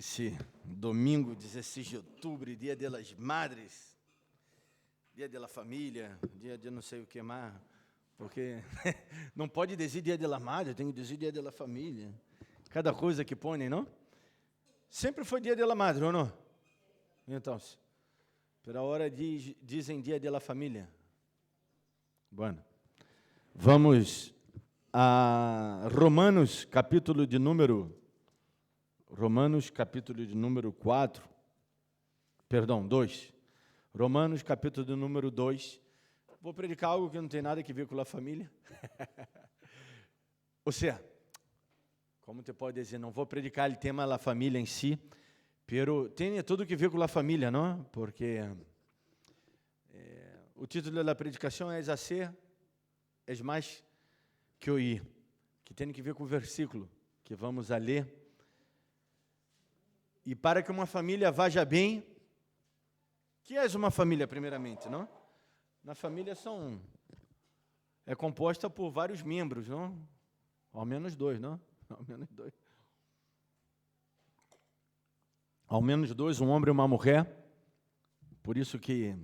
esse domingo, 16 de outubro, Dia das Madres, Dia da Família, dia de não sei o que mais, porque não pode dizer Dia da Madre, tem que dizer Dia da Família. Cada coisa que põem, não? Sempre foi Dia da Madre, ou não? Então, pela hora dizem Dia da Família. Bueno, vamos a Romanos, capítulo de número 4, perdão, 2. Romanos, capítulo de número 2. Vou predicar algo que não tem nada a ver com a família. Ou seja, como você pode dizer, não vou predicar o tema da família em si, pero tem tudo que ver com a família, não? Porque o título da predicação é "Hacer é mais que ouvir", que tem que ver com o versículo que vamos a ler. E para que uma família vaja bem, que é uma família primeiramente, não? Na família é composta por vários membros, não? Ao menos dois, não? Ao menos dois. Ao menos dois, um homem e uma mulher. Por isso que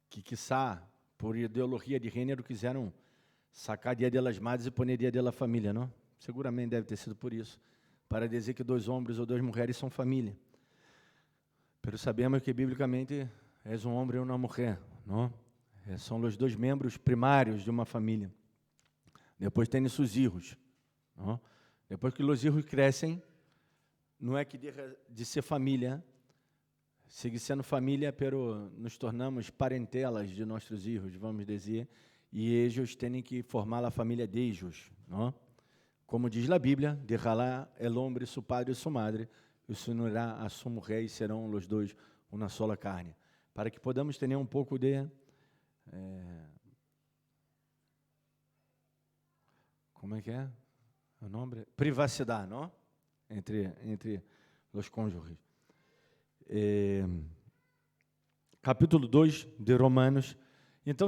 quiçá, por ideologia de gênero, quiseram sacar Dia das Madres e pôr Dia da Família, não? Seguramente deve ter sido por isso, para dizer que dois homens ou duas mulheres são família. Pero sabemos que, biblicamente, é um homem e uma mulher, não? São os dois membros primários de uma família. Depois tem seus filhos, não? Depois que os filhos crescem, não é que deixa de ser família, sigue sendo família, pero nos tornamos parentelas de nossos filhos, vamos dizer, e eles têm que formar a família deles, não? Como diz a Bíblia, dejará el hombre su padre e su madre, e se unirá a sua mulher, e serão os dois uma sola carne. Para que podamos ter um pouco de como é que é o nome? Privacidade, não? Entre os cônjuges. Capítulo 2 de Romanos. Então,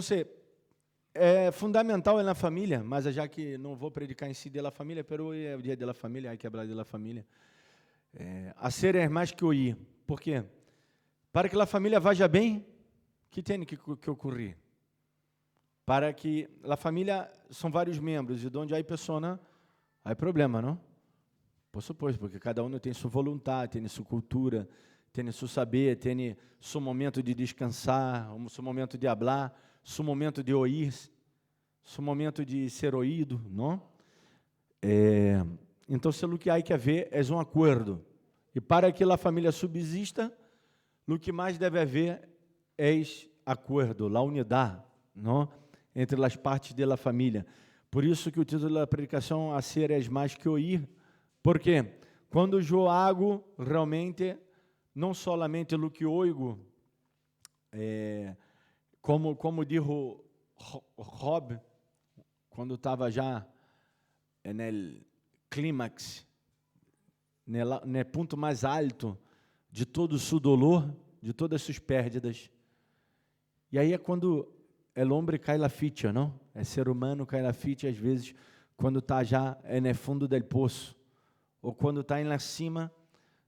é fundamental na família, mas já que não vou predicar em si da família, pero é o dia da família, hay que hablar da família. Hacer é mais que ouvir. Por quê? Para que a família vaja bem, que tem que ocorrer? Para que a família são vários membros, e onde há pessoa, há problema, não? Por suposto, porque cada um tem sua vontade, tem sua cultura, tem seu saber, tem seu momento de descansar, seu momento de falar, seu momento de ouvir, seu momento de ser ouído, não? Então, o que há que haver é um acordo. E para que a família subsista, o que mais deve haver é acordo, a unidade, não? Entre as partes da família. Por isso que o título da predicação "Hacer é mais que ouvir", porque quando eu hago realmente, não solamente o que oigo, como disse Rob, quando estava já no clímax, no ponto mais alto de todo o seu dolor, de todas as suas pérdidas. E aí é quando o homem cai na ficha, não? É ser humano cai na ficha, às vezes, quando está já no fundo do poço, ou quando está lá cima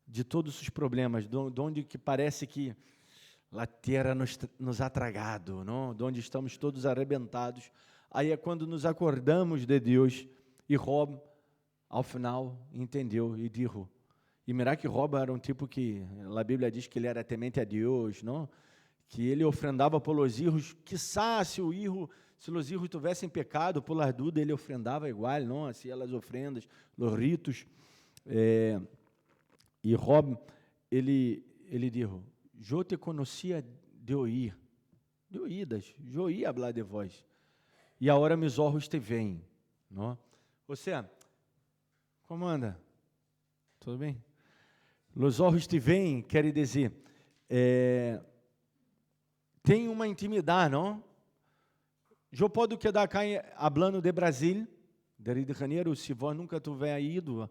de todos os problemas, de onde que parece que a terra nos ha tragado, não? De onde estamos todos arrebentados. Aí é quando nos acordamos de Deus, e Rob, ao final, entendeu e disse. E mirá que Rob era um tipo que, a Bíblia diz que ele era temente a Deus, não? Que ele ofrendava pelos hijos, quiçá se os hijos tivessem pecado, por las dudas, ele ofrendava igual, não? Assim, as ofrendas, os ritos. E Rob, ele disse: "Eu te conhecia de oídas, eu oía hablar de vós, e agora meus olhos te veem", não? Você, como anda? Tudo bem? Os olhos te veem, quer dizer, tem uma intimidade, não? Eu posso quedar cá falando de Brasil, de Rio de Janeiro, se vós nunca tiver ido,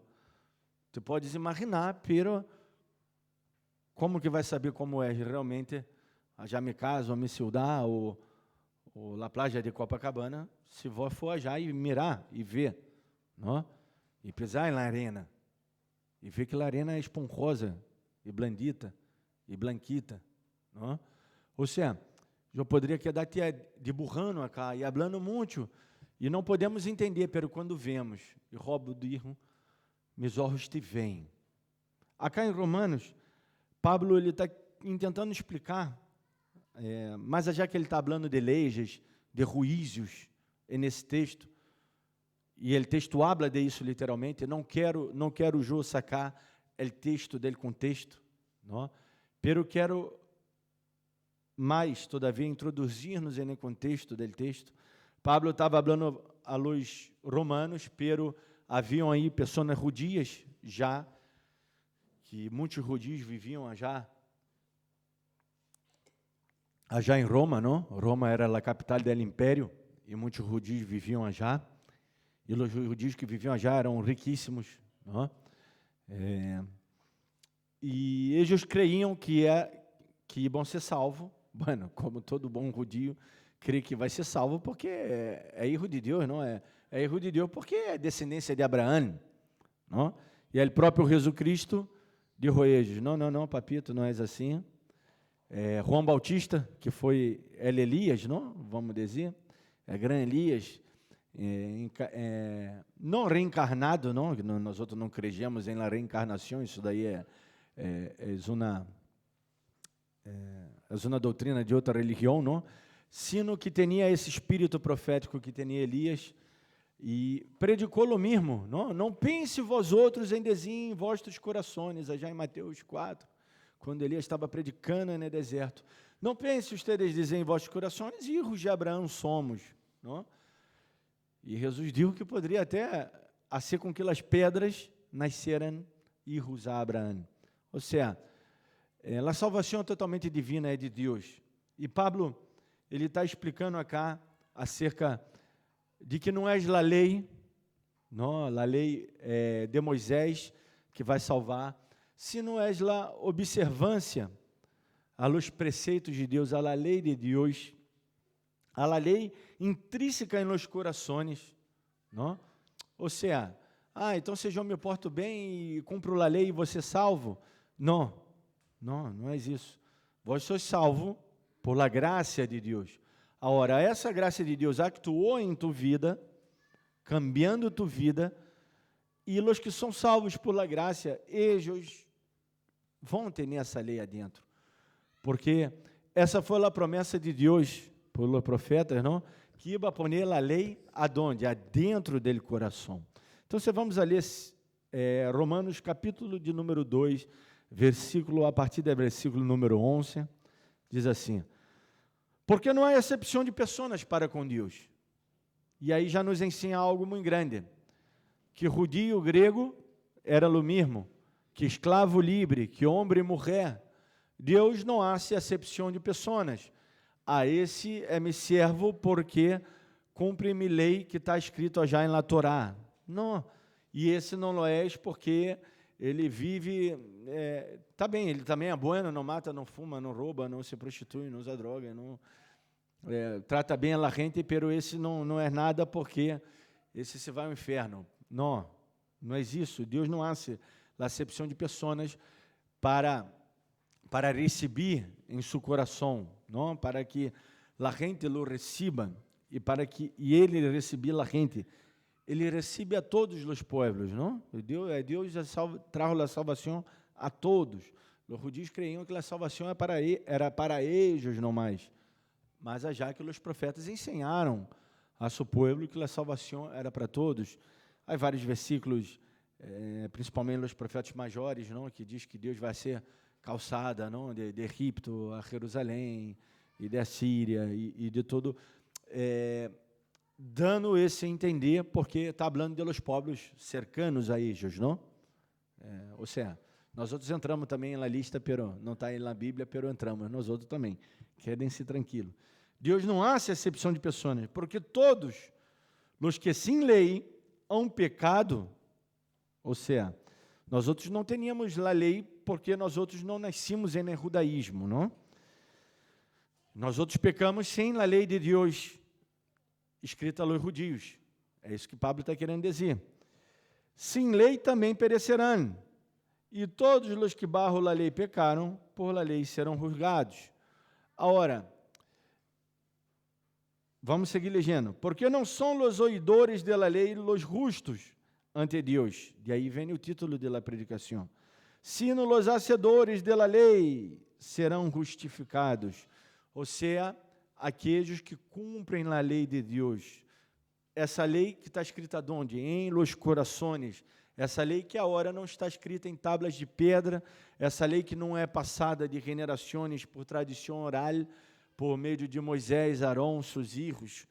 tu podes imaginar, pero como que vai saber como é realmente já me caso, a minha cidade, ou a praia de Copacabana, se vós for já e mirar e ver, não? E pisar na arena. e vê que a arena é esponjosa, e blandita, e blanquita, não? Ou seja, eu poderia quedar diburrando acá e falando muito, e não podemos entender, pero quando vemos, e roubo do irmão, meus olhos te veem. Acá em Romanos, Pablo ele está tentando explicar, mas já que ele está falando de leis, de juízos, nesse texto, e o texto habla de isso literalmente, não quero eu sacar o texto del contexto, não? Pero quero mais, todavia, introduzir-nos no contexto del texto. Pablo estava falando a los romanos, pero haviam aí pessoas judias já, que muitos judios viviam já em Roma, não? Roma era a capital do império, e muitos judios viviam já, e os judios que viviam já eram riquíssimos, não? E eles creiam que iam ser salvos. Bueno, como todo bom judio crê que vai ser salvo porque é hijo de Deus, não é? É hijo de Deus porque é descendência de Abraão, não? E o próprio Jesus Cristo dijo a eles: não, papito, não é assim. João Bautista, que foi Elias, não? Vamos dizer, grande Elias, não reencarnado, não? Nós outros não cremos em la reencarnação, isso daí é uma doutrina de outra religião, não? Sino que tinha esse espírito profético que tinha Elias, e predicou o mesmo, não pense vós outros em desígnio em vossos corações, já em Mateus 4, quando Elias estava predicando no deserto, não pense ustedes dizer em vossos corações, hijos de Abraão somos, não? E Jesus disse que poderia até ser com que as pedras nasceram hijos a Abraão, ou seja, a salvação totalmente divina é de Deus, e Pablo, ele está explicando acá acerca de que não é a lei, não, a lei de Moisés que vai salvar, sino é a observância a los preceitos de Deus, a la lei de Deus, a la lei intrínseca em los corações, não? Ou seja, então se eu me porto bem e cumpro a lei e você salvo? Não é isso. Vós sois salvo por la graça de Deus. Agora, essa graça de Deus actuou em tu vida, cambiando tu vida, e os que são salvos por la graça, eles vão ter essa lei adentro. Porque essa foi a promessa de Deus, por los profetas, não? Que ia poner a lei aonde? Adentro dele coração. Então, vamos a ler Romanos, capítulo de número 2, a partir do versículo número 11, diz assim: porque não há exceção de pessoas para com Deus. E aí já nos ensina algo muito grande, que judio grego era o mesmo, que escravo livre, que homem e mulher. Deus não hace exceção de pessoas. Esse é meu servo porque cumpre minha lei que está escrito já em la Torá. Não, e esse não é porque ele vive, tá bem, ele também é bueno, não mata, não fuma, não rouba, não se prostitui, não usa droga, não trata bem a gente, pero esse não é nada porque esse se vai ao inferno. Não é isso. Deus não hace a acepção de pessoas para receber em seu coração, não, para que a gente o receba e para que ele receber a gente. Ele recebe a todos os povos, não? Deus trajo a salvação a todos. Os judeus creiam que a salvação era para eles, não mais. Mas já que os profetas ensinaram a seu povo que a salvação era para todos. Há vários versículos, principalmente os profetas maiores, não? Que diz que Deus vai ser calçada, não? De Egipto a Jerusalém, e da Síria, e de todo... dando esse a entender, porque está falando de los povos cercanos a eles, não? Ou seja, nós outros entramos também na lista, pero não está aí na Bíblia, pero entramos, nós outros também. Quedem-se tranquilos. Deus não hace exceção de pessoas, porque todos os que sem lei hão pecado, ou seja, nós outros não teníamos a lei porque nós outros não nascimos em judaísmo, não? Nós outros pecamos sem a lei de Deus escrita aos judios. É isso que Pablo está querendo dizer. Sem lei também perecerão. E todos os que bajo la lei pecaram, por la lei serão julgados. Agora, vamos seguir lendo. Porque não são os oidores da lei os justos ante Deus. De aí vem o título da predicação. Sino os hacedores da lei serão justificados. Ou seja, aqueles que cumprem a lei de Deus. Essa lei que está escrita onde? Em los corações. Essa lei que agora não está escrita em tábuas de pedra, essa lei que não é passada de generações por tradição oral, por meio de Moisés, Arão, seus filhos.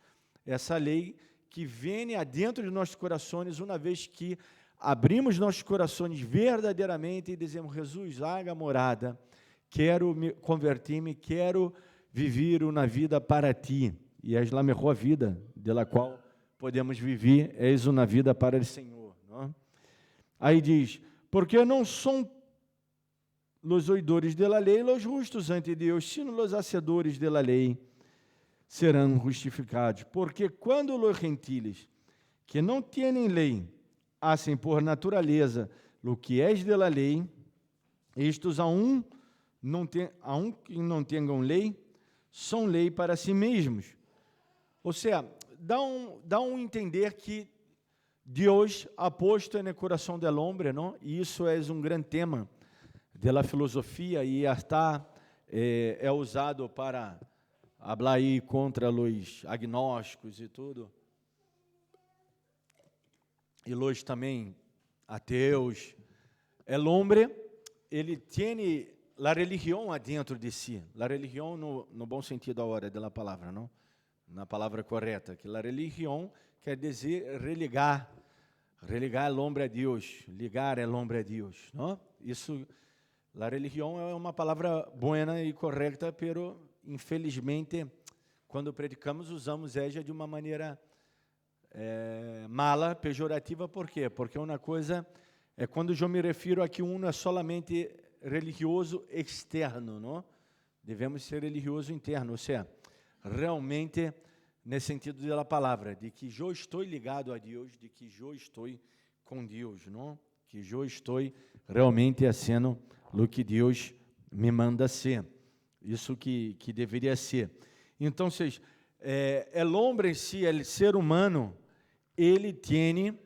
Essa lei que vem adentro de nossos corações, uma vez que abrimos nossos corações verdadeiramente e dizemos, Jesus, haga morada, quero me convertir-me, quero viver uma vida para ti. E és a melhor vida, da qual podemos viver, és uma vida para o Senhor. Não? Aí diz, porque não são os oidores da lei, os justos ante Deus, sino os hacedores da lei serão justificados. Porque quando os gentiles, que não têm lei, hacem por natureza o que é de la lei, estes que não tenham lei, são lei para si mesmos. Ou seja, dá um entender que Deus ha posto no coração do homem, não? E isso é um grande tema da filosofia e está é usado para falar aí contra os agnósticos e tudo. E os também ateus. O homem, ele tem a religião dentro de si. A religião no bom sentido agora da palavra, não? Na palavra correta, que a religião quer dizer religar o homem a Deus, ligar o homem a Deus, não? Isso, a religião é uma palavra boa e correta, pero infelizmente, quando predicamos, usamos ela de uma maneira mala, pejorativa. Por quê? Porque uma coisa é quando eu me refiro a que é solamente religioso externo, não? Devemos ser religioso interno, ou seja, realmente, nesse sentido da palavra, de que eu estou ligado a Deus, de que eu estou com Deus, não? Que eu estou realmente sendo o que Deus me manda ser. Isso que deveria ser. Então, o homem em si, o ser humano, ele tem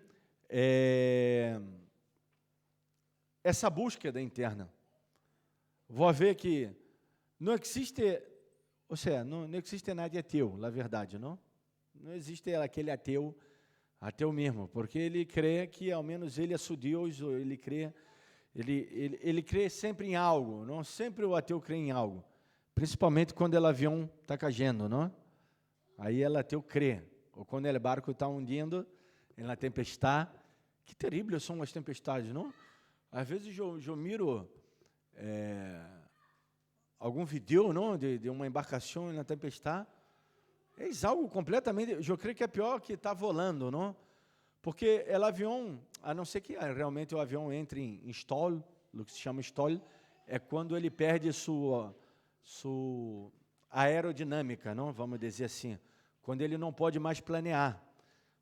essa búsqueda interna. Vou ver que não existe, ou seja, não existe nada ateu, na verdade, não? Não existe aquele ateu mesmo, porque ele crê que ao menos ele é seu Deus, ou ele crê sempre em algo, não? Sempre o ateu crê em algo, principalmente quando o avião está caindo, não? Aí o ateu crê, ou quando o barco está hundindo, na tempestade. Que terríveis são as tempestades, não? Às vezes eu miro algum vídeo, não, de uma embarcação na tempestade, é algo completamente, eu creio que é pior que está volando, não? Porque o avião, a não ser que realmente o avião entre em stall, o que se chama stall, é quando ele perde sua aerodinâmica, não? Vamos dizer assim, quando ele não pode mais planear.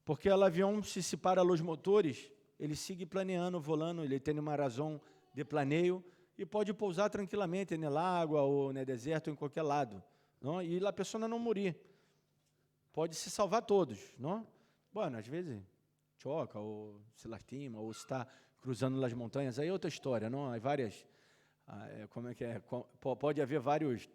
Porque o avião, se separa os motores, ele segue planeando, volando, ele tem uma razão de planeio e pode pousar tranquilamente no lago ou no deserto, ou em qualquer lado, não? E a pessoa não morrer. Pode se salvar todos, não? Bom, às vezes choca ou se lastima ou está cruzando as montanhas, aí é outra história, não? Há várias, pode haver vários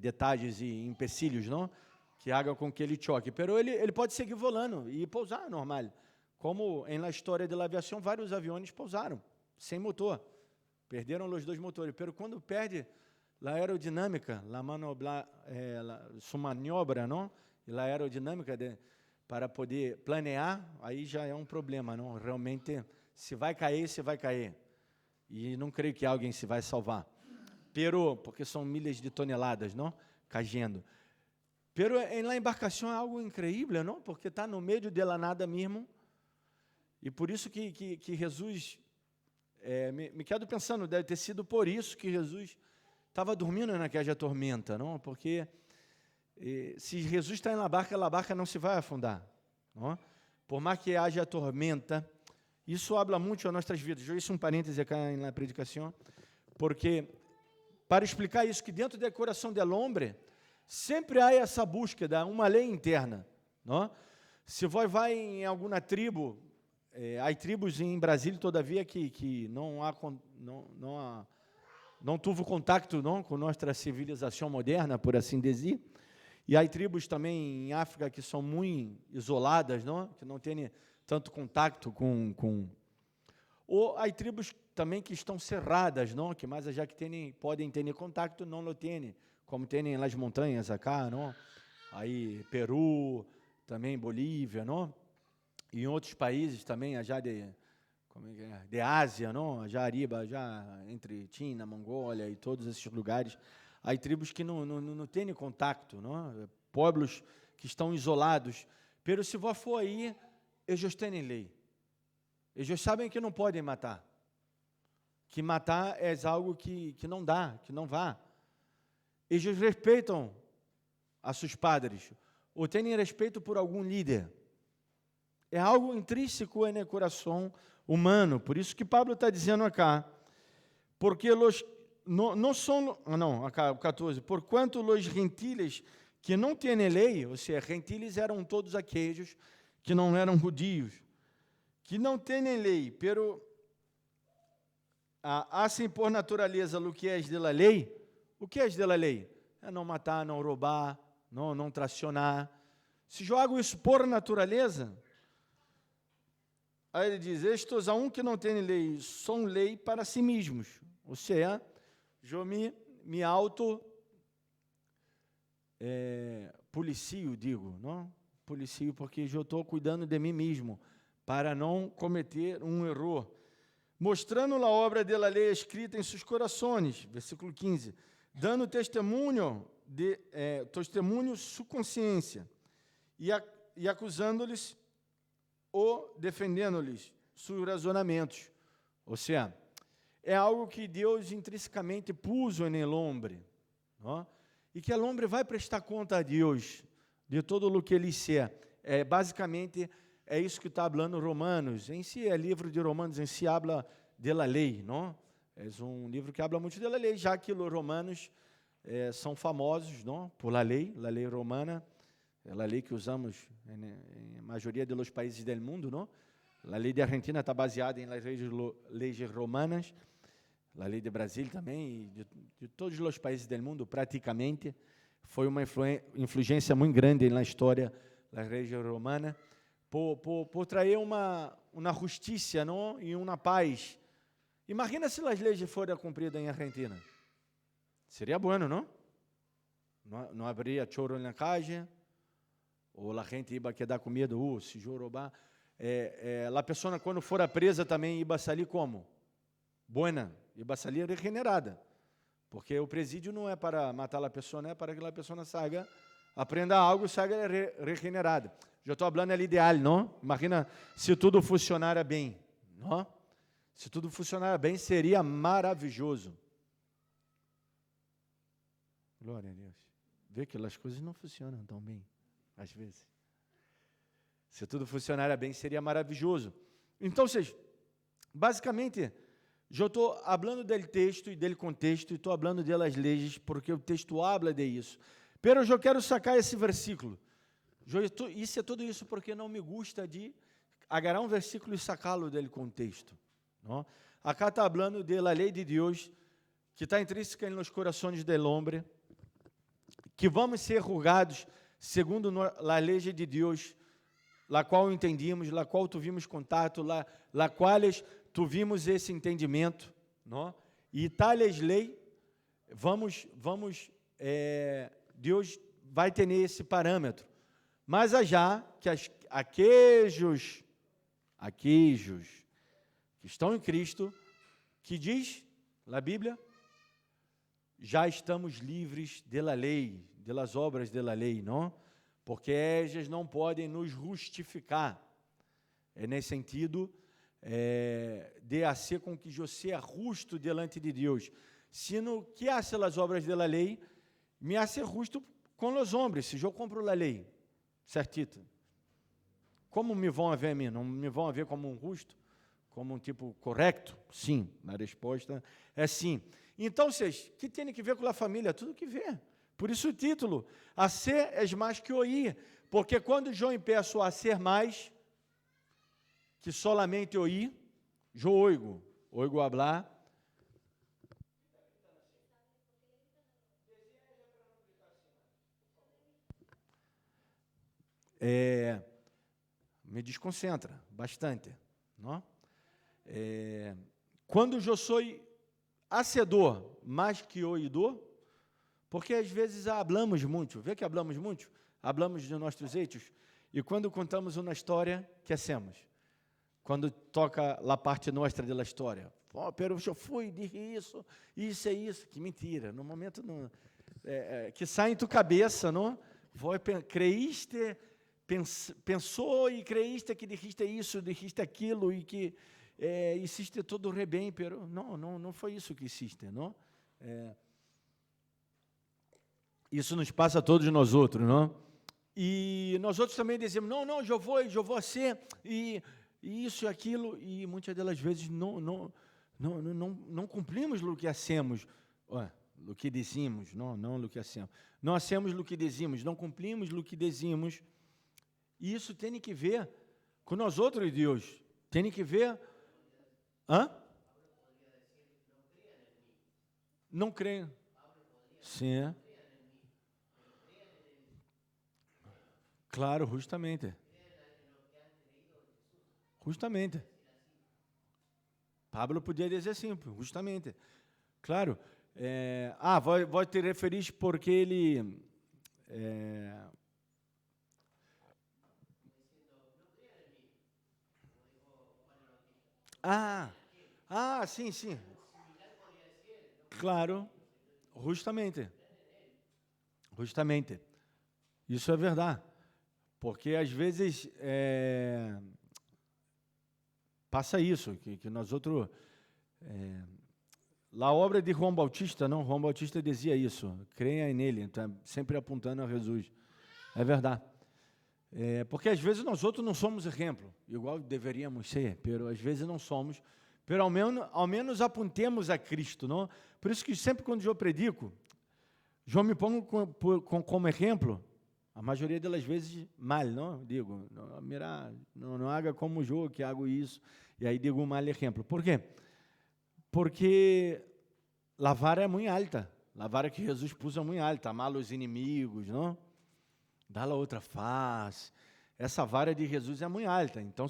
detalhes e empecilhos, não? Que hagam com que ele choque, pero ele pode seguir volando e pousar normal, como na história da aviação, vários aviões pousaram, sem motor, perderam os dois motores, pero quando perde a aerodinâmica, sua maniobra, não? E a aerodinâmica para poder planear, aí já é um problema, não? Realmente, se vai cair, e não creio que alguém se vai salvar, porque são milhas de toneladas, não? Caindo. Pero na embarcação é algo incrível, não? Porque está no meio da nada mesmo. E por isso que Jesus, me quedo pensando, deve ter sido por isso que Jesus estava dormindo naquela tormenta, não? Porque se Jesus está na barca, a barca não se vai afundar, não? Por mais que haja tormenta, Isso habla muito a nossas vidas. Eu hice um parêntese aqui na predicação, porque para explicar isso, que dentro do coração del hombre sempre há essa búsqueda, uma lei interna, não? Se você vai em alguma tribo, há tribos em Brasília, todavia, que não teve contato não, com nossa civilização moderna, por assim dizer. E há tribos também em África que são muito isoladas, não? Que não têm tanto contato com... Ou há tribos também que estão cerradas, não? Que mais já que podem ter contato, não o têm, como tem nas montanhas acá, não? Aí Peru, também Bolívia, não? E em outros países também, já de Ásia, não? Já Ariba, já entre China, Mongólia e todos esses lugares, há tribos que não têm contato, não? Pueblos que estão isolados. Pero se você for aí, eles têm lei. Eles sabem que não podem matar. Que matar é algo que não dá, que não vá. Eles respeitam a seus padres, ou têm respeito por algum líder. É algo intrínseco no coração humano. Por isso que Pablo está dizendo acá, porque não são, acá o 14, porquanto os gentiles que não têm lei, ou seja, gentiles eram todos aqueles que não eram judios, que não têm lei, pero assim por natureza o que é de la lei. O que é de la lei? É não matar, não roubar, não traicionar. Se eu hago isso por natureza, aí ele diz, estes a que não tem lei, são lei para si mesmos. Ou seja, eu me auto policio, digo, não? Policio porque eu estou cuidando de mim mesmo, para não cometer um erro. Mostrando a obra da lei escrita em seus corações, versículo 15, dando testemunho sua consciência, e acusando-lhes ou defendendo-lhes seus razonamentos. Ou seja, é algo que Deus intrinsecamente puso no homem, não? E que o homem vai prestar conta a Deus de todo o que ele é. Basicamente, é isso que está falando Romanos. Em si, é livro de Romanos, em si, habla de la lei, não? É um livro que habla muito de la lei, já que os romanos são famosos, não? Por la lei romana, é a lei que usamos em maioria dos países do mundo, não? A lei de Argentina está baseada em leis romanas, a lei de Brasília também, e de todos os países do mundo, praticamente, foi uma influência muito grande na história da lei romana, por trazer uma justiça, não? E uma paz. Imagina se as leis fossem cumpridas em Argentina. Seria bueno, não? Não haveria choro na calle, ou a gente ia quedar com medo, se eu roubar. A pessoa, quando for presa, também ia sair como? Buena, ia sair regenerada. Porque o presídio não é para matar a pessoa, é para que a pessoa saia, aprenda algo e saia regenerada. Já estou falando ali ideal, não? Imagina se tudo funcionara bem, não? Se tudo funcionara bem, seria maravilhoso. Glória a Deus. Vê que as coisas não funcionam tão bem, às vezes. Se tudo funcionara bem, seria maravilhoso. Então, basicamente, eu estou falando do texto e do contexto, e estou falando das leis, porque o texto habla de isso. Pero eu quero sacar esse versículo. Isso é tudo isso porque não me gusta de agarrar um versículo e sacá-lo do contexto. Não? Acá está falando da lei de Deus, que está intrínseca nos corações do homem, que vamos ser julgados segundo a lei de Deus, la qual entendimos, la qual tivemos contato, la quais tivemos esse entendimento, não? E tais lei, Deus vai ter esse parâmetro. Mas já que aqueles que estão em Cristo, que diz na Bíblia, já estamos livres da lei, das obras da lei, não? Porque elas não podem nos justificar. É nesse sentido de ser com que eu seja justo delante de Deus. Se no que hace as obras da lei, me hace justo com os homens. Se eu compro a lei, certito? Como me vão ver a mim? Não me vão ver como um justo? como um tipo correto? Sim, a resposta é sim. Então, vocês, que tem que ver com a família? Tudo que ver. Por isso o título, a ser és mais que ouvir, porque quando eu peço a ser mais que solamente ouvir, eu oigo hablar. Me desconcentra bastante, não? Quando eu sou hacedor mais que oidor, porque às vezes hablamos muito, vê que hablamos muito? Hablamos de nossos hechos, e quando contamos uma história, que hacemos? Quando toca a parte nossa da história, pero eu fui, disse isso é isso, que mentira, no momento não, que sai em tua cabeça, não? Creíste, pensou e creíste que dijiste isso, dijiste aquilo, e que hiciste todo o bem, pero não foi isso que hiciste, não? Isso nos passa a todos nós outros, não? E nós outros também dizemos, não, eu vou ser, e isso e aquilo, e muitas delas vezes não cumprimos o que hacemos, o que dizemos, não o que hacemos. Não hacemos o que dizemos, não cumprimos o que dizemos, e isso tem que ver com nós outros, Deus, tem que ver... Não creem. Sim. Claro, justamente. Pablo podia dizer assim, justamente. Claro. Vou te referir porque ele... sim. Claro, justamente. Isso é verdade. Porque, às vezes, passa isso, que nós outros... a obra de João Bautista, não? João Bautista dizia isso, creia nele, tá sempre apontando a Jesus. É verdade. Porque, às vezes, nós outros não somos exemplo, igual deveríamos ser, pero às vezes não somos, pero ao menos apontemos a Cristo, não? Por isso que sempre quando eu predico, eu me pongo como exemplo, a maioria das vezes mal, não? Digo, não haga como eu, que hago isso, e aí digo um mal exemplo. Por quê? Porque a vara é muito alta, a vara que Jesus pôs é muito alta, amar os inimigos, não? Dar a outra face, essa vara de Jesus é muito alta, então,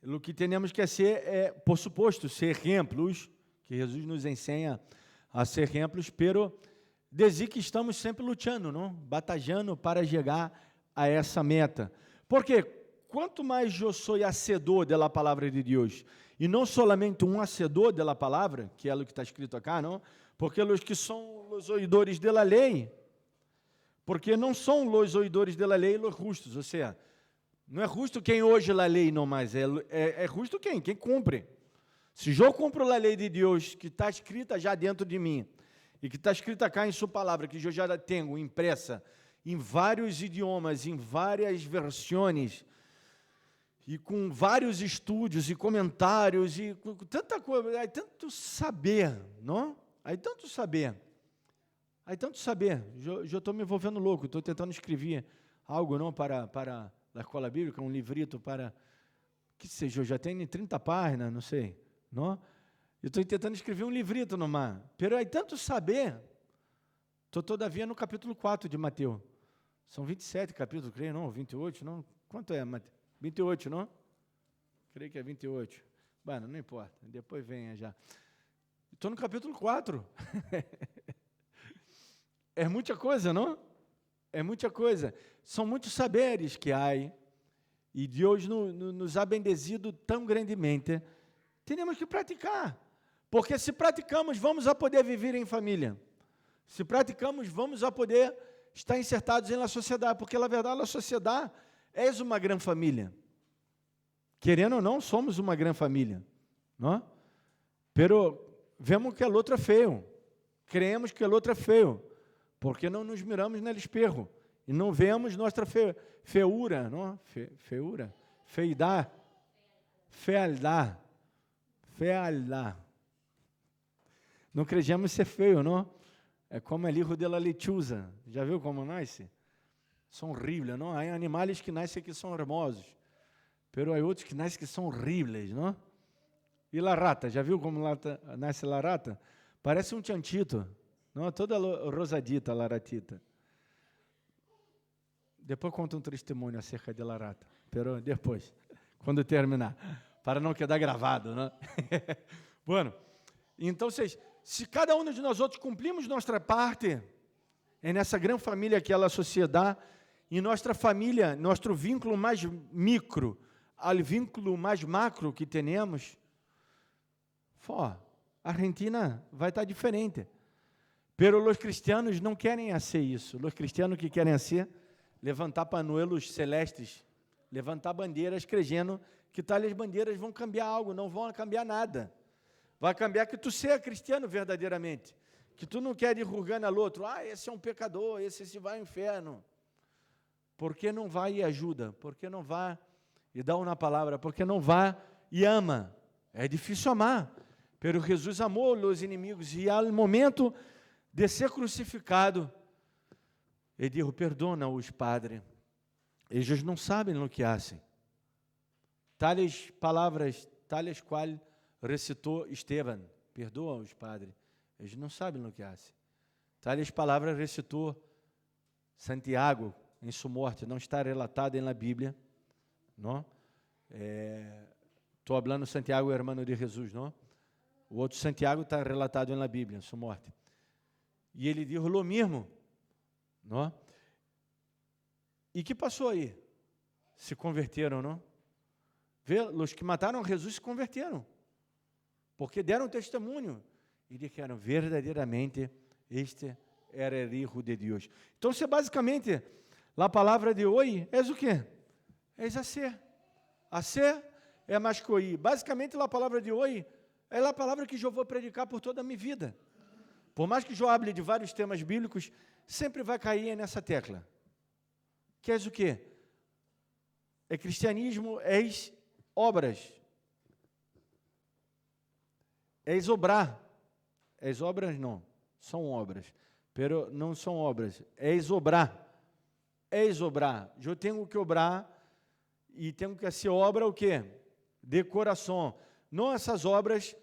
o que temos que ser por suposto, ser exemplos, que Jesus nos ensina a ser exemplos, pero dizer que estamos sempre lutando, não? Batalhando para chegar a essa meta. Porque quanto mais eu sou hacedor da palavra de Deus, e não somente um hacedor da palavra, que é o que está escrito aqui, não? Porque os que são os oidores da lei, porque não são os oidores da lei os justos, ou seja, não é justo quem hoje a lei não mais, é justo quem cumpre. Se eu cumpro a lei de Deus, que está escrita já dentro de mim, e que está escrita cá em sua palavra, que eu já tenho impressa em vários idiomas, em várias versões, e com vários estudos e comentários, e com tanta coisa, aí tanto saber, não? Aí tanto saber, eu estou me envolvendo louco, estou tentando escrever algo, não, para a escola bíblica, um livrito para, que seja, eu já tenho 30 páginas, não sei, não? Eu estou tentando escrever um livrito no mar, pero aí tanto saber, estou todavia no capítulo 4 de Mateus, são 27 capítulos, creio, não, 28, não, quanto é, Mateus? 28, não? Creio que é 28, bueno, não importa, depois venha já, estou no capítulo 4, é muita coisa, não? É muita coisa, são muitos saberes que há, e Deus nos ha bendezido tão grandemente, temos que praticar, porque se praticamos, vamos a poder viver em família, se praticamos, vamos a poder estar insertados na sociedade, porque, na verdade, a sociedade é uma grande família, querendo ou não, somos uma grande família, não? Pero vemos que o outro é feio, creemos que o outro é feio, porque não nos miramos no espelho, e não vemos nossa feiura, não? Fealdade, feia. Não crediamo ser feio, não? É como el hijo de la lechuza. Já viu como nasce? São horríveis, não? Há animais que nascem que são hermosos, pero há outros que nascem que são horríveis, não? E la rata, já viu como nasce la rata? Parece um chanchito, não? Toda rosadita, la ratita. Depois conto um testemunho acerca de la rata, pero depois, quando terminar, para não quedar gravado, não? Bueno, então se cada um de nós outros cumprimos nossa parte, é nessa grande família que é a sociedade, e nossa família, nosso vínculo mais micro, ao vínculo mais macro que temos, a Argentina vai estar diferente. Pero os cristianos não querem ser isso. Os cristianos que querem ser, levantar panuelos celestes, levantar bandeiras, crendo que tais bandeiras vão cambiar algo, não vão cambiar nada. Vai cambiar que tu seja cristiano verdadeiramente, que tu não quer ir rugando ao outro, esse é um pecador, esse vai ao inferno. Por que não vai e ajuda? Por que não vai e dá uma palavra? Por que não vai e ama? É difícil amar, pero Jesus amou os inimigos, e ao momento de ser crucificado, ele disse, perdona-os, Padre, eles não sabem o que fazem. Tales palavras, tales qual recitou Esteban, perdoa-os, Padre, eles não sabem o que fazem. Tales palavras recitou Santiago em sua morte, não está relatado na Bíblia, não? Estou falando Santiago, irmão de Jesus, não? O outro Santiago está relatado na Bíblia, em sua morte. E ele disse lo mesmo, não? E que passou aí? Se converteram, não? Vê, os que mataram Jesus se converteram, porque deram testemunho e disseram verdadeiramente este era o Hijo de Deus. Então, basicamente, a palavra de hoje é o quê? É a ser. A ser é mais que ouvir. Basicamente, a palavra de hoje é a palavra que eu vou predicar por toda a minha vida. Por mais que eu hable de vários temas bíblicos, sempre vai cair nessa tecla. Que é o quê? É cristianismo, és obras. És obrar. És obras não, são obras. Pero não são obras. És obrar. És obrar. Eu tenho que obrar e tenho que ser obra o quê? De coração. Não essas obras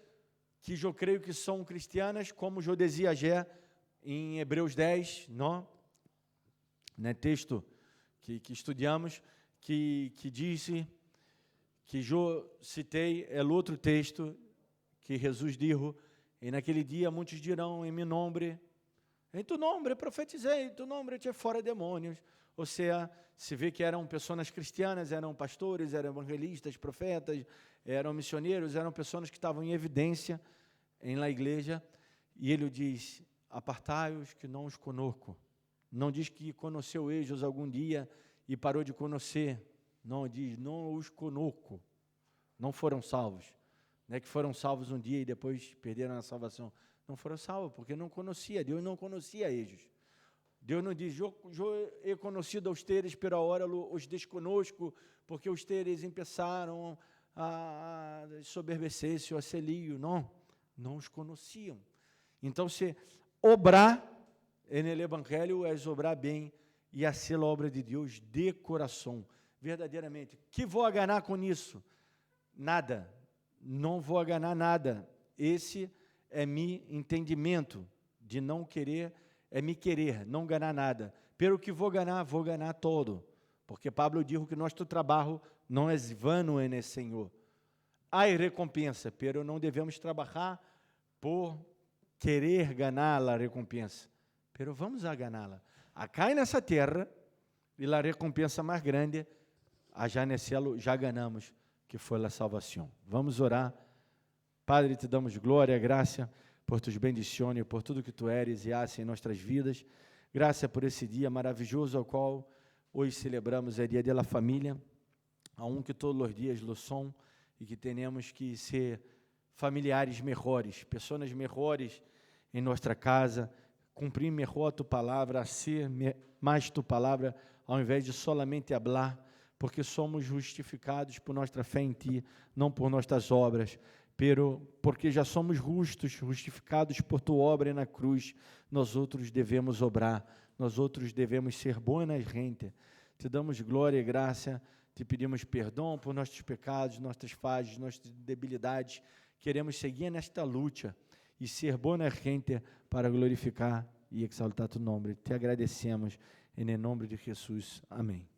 que eu creio que são cristianas, como eu dizia já em Hebreus 10, não? Né, texto que estudamos, que disse, que eu citei, é outro texto que Jesus disse, e naquele dia muitos dirão em meu nome, em tu nome profetizei, em tu nome te fora demônios. Ou seja, se vê que eram pessoas cristianas, eram pastores, eram evangelistas, profetas, eram missioneiros, eram pessoas que estavam em evidência na igreja, e ele diz, apartai-os que não os conosco. Não diz que conheceu eles algum dia e parou de conhecer. Não, diz, não os conosco. Não foram salvos. Não é que foram salvos um dia e depois perderam a salvação. Não foram salvos, porque não conhecia, Deus não conhecia eles. Deus não diz, eu he conhecido a ustedes, pero agora os desconosco, porque ustedes começaram a soberbecer-se, a ser lío. Não os conheciam. Então, se obrar no Evangelho é obrar bem e a ser a obra de Deus de coração, verdadeiramente. Que vou ganhar com isso? Nada. Não vou ganhar nada. Esse é meu entendimento de não querer, é me querer, não ganhar nada. Pelo que vou ganhar todo. Porque Pablo disse que nosso trabalho não é vano en el Senhor. Há recompensa, pero não devemos trabalhar por querer ganhar a recompensa. Pero vamos a ganhá-la. Acá nessa terra, e a recompensa mais grande, já nesse cielo já ganhamos, que foi a salvação. Vamos orar. Padre, te damos glória, graça, por tus bendições, por tudo que tu eres e haces em nossas vidas. Graça por esse dia maravilhoso ao qual hoje celebramos, é dia da família, a que todos os dias lo são, e que tenemos que ser familiares melhores, pessoas melhores em nossa casa, cumprir melhor tu palavra, ser mais tu palavra, ao invés de solamente falar, porque somos justificados por nossa fé em ti, não por nossas obras. porque já somos justos, justificados por tua obra na cruz, nós outros devemos obrar, nós outros devemos ser buenas gente. Te damos glória e graça, te pedimos perdão por nossos pecados, nossas falhas, nossas debilidades. Queremos seguir nesta luta e ser buena gente para glorificar e exaltar tu nome. Te agradecemos, em nome de Jesus. Amém.